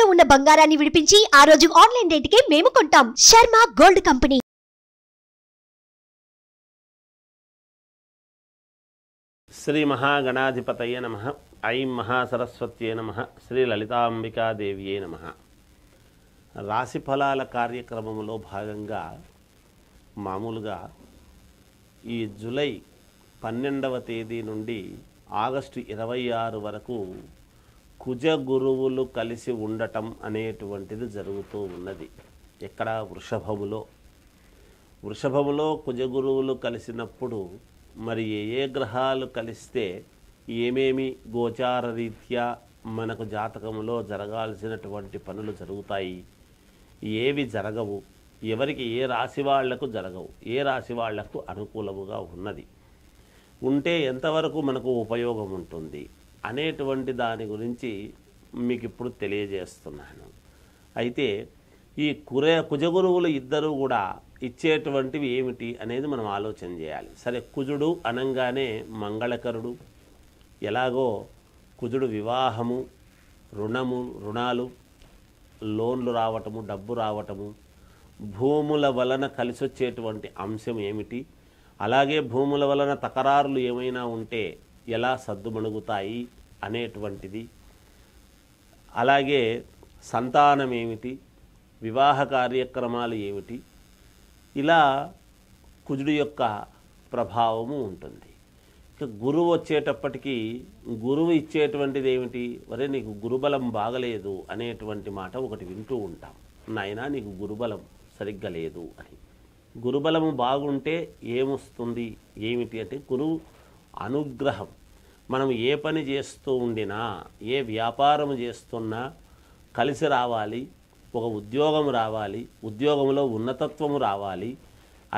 తాకట్టులో ఉన్న బంగారాన్ని విడిపించి ఆ రోజు ఆన్లైన్ రేటుకే మేము కొంటాం. Sharma gold company. శ్రీ మహాగణాధిపతయ నమః. ఐం మహాసరస్వత్యే నమః. శ్రీ లలితాంబికాదేవియే నమః. రాశి ఫలాల కార్యక్రమంలో భాగంగా మామూలుగా ఈ జూలై 12వ తేదీ నుండి ఆగస్టు 26 వరకు కుజ గురువులు కలిసి ఉండటం అనేటువంటిది జరుగుతూ ఉన్నది. ఇక్కడ వృషభములో కుజ గురువులు కలిసినప్పుడు మరి ఏ గ్రహాలు కలిస్తే ఏమేమి గోచార రీత్యా మనకు జాతకంలో జరగాల్సినటువంటి పనులు జరుగుతాయి, ఏవి జరగవు, ఎవరికి ఏ రాశి వాళ్లకు జరగవు, ఏ రాశి వాళ్లకు అనుకూలముగా ఉన్నది, ఉంటే ఎంతవరకు మనకు ఉపయోగం ఉంటుంది అనేటువంటి దాని గురించి మీకు ఇప్పుడు తెలియజేస్తున్నాను. అయితే ఈ కుజగురువులు ఇద్దరూ కూడా ఇచ్చేటువంటివి ఏమిటి అనేది మనం ఆలోచన చేయాలి. సరే, కుజుడు అనంగానే మంగళకరుడు. ఎలాగో కుజుడు వివాహము, రుణాలు, లోన్లు రావటము, డబ్బు రావటము, భూముల వలన కలిసొచ్చేటువంటి అంశం ఏమిటి, అలాగే భూముల వలన తకరారులు ఏమైనా ఉంటే ఎలా సద్దుమణుగుతాయి అనేటువంటిది, అలాగే సంతానం ఏమిటి, వివాహ కార్యక్రమాలు ఏమిటి, ఇలా కుజుడు యొక్క ప్రభావము ఉంటుంది. ఇక గురువు వచ్చేటప్పటికీ గురువు ఇచ్చేటువంటిది ఏమిటి, వరే నీకు గురుబలం బాగలేదు అనేటువంటి మాట ఒకటి వింటూ ఉంటాం. నాయనా నీకు గురుబలం సరిగ్గా లేదు అని. గురుబలము బాగుంటే ఏమొస్తుంది ఏమిటి అంటే గురువు అనుగ్రహం. మనం ఏ పని చేస్తూ ఉండినా, ఏ వ్యాపారం చేస్తున్నా కలిసి రావాలి, ఒక ఉద్యోగం రావాలి, ఉద్యోగంలో ఉన్నతత్వము రావాలి,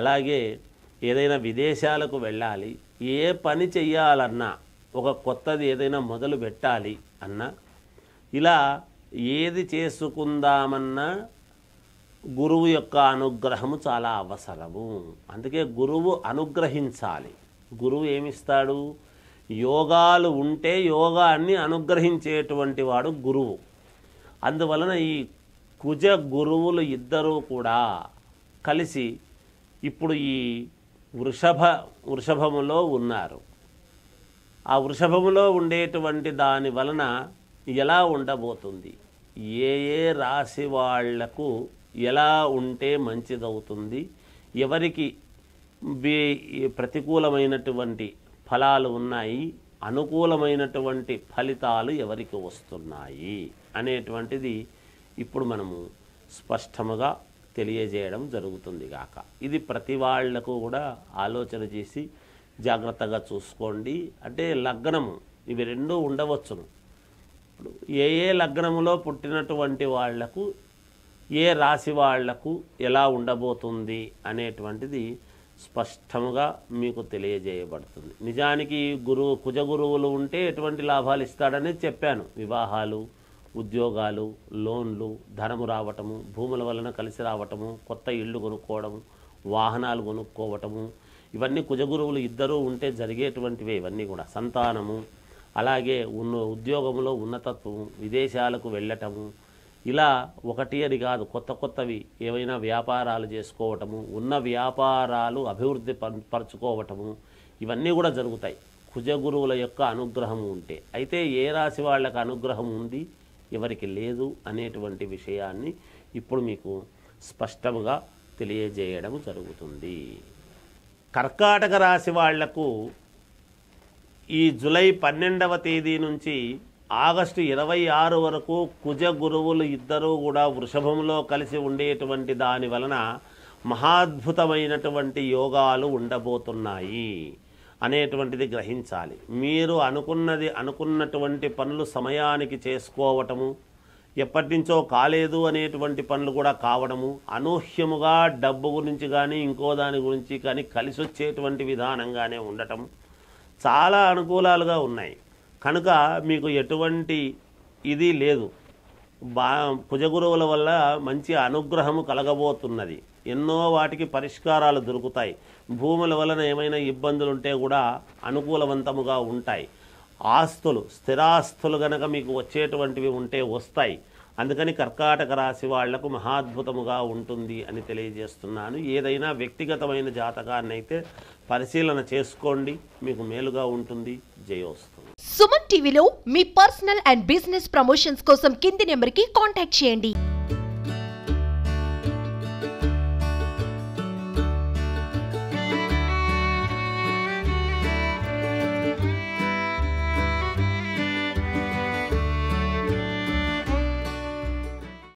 అలాగే ఏదైనా విదేశాలకు వెళ్ళాలి, ఏ పని చెయ్యాలన్నా, ఒక కొత్తది ఏదైనా మొదలు పెట్టాలి అన్నా, ఇలా ఏది చేసుకుందామన్నా గురువు యొక్క అనుగ్రహము చాలా అవసరము. అందుకే గురువు అనుగ్రహించాలి. గురువు ఏమిస్తాడు? యోగాలు ఉంటే యోగాన్ని అనుగ్రహించేటువంటి వాడు గురువు. అందువలన ఈ కుజ గురువులు ఇద్దరూ కూడా కలిసి ఇప్పుడు ఈ వృషభములో ఉన్నారు. ఆ వృషభములో ఉండేటువంటి దాని వలన ఎలా ఉండబోతుంది, ఏ రాశి వాళ్లకు ఎలా ఉంటే మంచిదవుతుంది, ఎవరికి ప్రతికూలమైనటువంటి ఫలాలు ఉన్నాయి, అనుకూలమైనటువంటి ఫలితాలు ఎవరికి వస్తున్నాయి అనేటువంటిది ఇప్పుడు మనము స్పష్టముగా తెలియజేయడం జరుగుతుంది గాక. ఇది ప్రతి వాళ్లకు కూడా ఆలోచన చేసి జాగ్రత్తగా చూసుకోండి. అంటే లగ్నము ఇవి రెండూ ఉండవచ్చును. ఇప్పుడు ఏ లగ్నములో పుట్టినటువంటి వాళ్లకు, ఏ రాశి వాళ్లకు ఎలా ఉండబోతుంది అనేటువంటిది స్పష్టముగా మీకు తెలియజేయబడుతుంది. నిజానికి కుజ గురువులు ఉంటే ఎటువంటి లాభాలు ఇస్తాడనేది చెప్పాను. వివాహాలు, ఉద్యోగాలు, లోన్లు, ధనము రావటము, భూముల వలన కలిసి రావటము, కొత్త ఇళ్ళు కొనుక్కోవడము, వాహనాలు కొనుక్కోవటము, ఇవన్నీ కుజగురువులు ఇద్దరూ ఉంటే జరిగేటువంటివే. ఇవన్నీ కూడా సంతానము, అలాగే ఉద్యోగంలో ఉన్నతత్వము, విదేశాలకు వెళ్ళటము, ఇలా ఒకటి అని కాదు, కొత్తవి ఏవైనా వ్యాపారాలు చేసుకోవటము, ఉన్న వ్యాపారాలు అభివృద్ధి పరచుకోవటము, ఇవన్నీ కూడా జరుగుతాయి కుజగురువుల యొక్క అనుగ్రహం ఉంటే. అయితే ఏ రాశి వాళ్ళకి అనుగ్రహం ఉంది, ఎవరికి లేదు అనేటువంటి విషయాన్ని ఇప్పుడు మీకు స్పష్టంగా తెలియజేయడం జరుగుతుంది. కర్కాటక రాశి వాళ్లకు ఈ జూలై 12వ తేదీ నుంచి ఆగస్టు 26 వరకు కుజ గురువులు ఇద్దరూ కూడా వృషభంలో కలిసి ఉండేటువంటి దాని వలన మహాద్భుతమైనటువంటి యోగాలు ఉండబోతున్నాయి అనేటువంటిది గ్రహించాలి. మీరు అనుకున్నటువంటి పనులు సమయానికి చేసుకోవటము, ఎప్పటి నుంచో కాలేదు అనేటువంటి పనులు కూడా కావడము, అనూహ్యముగా డబ్బు గురించి కానీ ఇంకో దాని గురించి కానీ కలిసి వచ్చేటువంటి విధానంగానే ఉండటం చాలా అనుకూలాలుగా ఉన్నాయి. కనుక మీకు ఎటువంటి ఇది లేదు. కుజగురువుల వల్ల మంచి అనుగ్రహము కలగబోతున్నది. ఎన్నో వాటికి పరిష్కారాలు దొరుకుతాయి. భూముల వలన ఏమైనా ఇబ్బందులు ఉంటే కూడా అనుకూలవంతముగా ఉంటాయి. ఆస్తులు, స్థిరాస్తులు గనక మీకు వచ్చేటువంటివి ఉంటే వస్తాయి. అందుకని కర్కాటక రాశి వాళ్లకు మహాద్భుతముగా ఉంటుంది అని తెలియజేస్తున్నాను. ఏదైనా వ్యక్తిగతమైన జాతకాన్ని అయితే పరిశీలన చేసుకోండి, మీకు మేలుగా ఉంటుంది. జయోస్తు. సుమన్ టీవీలో మీ పర్సనల్ అండ్ బిజినెస్ ప్రమోషన్స్ కోసం కింది నెంబర్కి కాంటాక్ట్ చేయండి.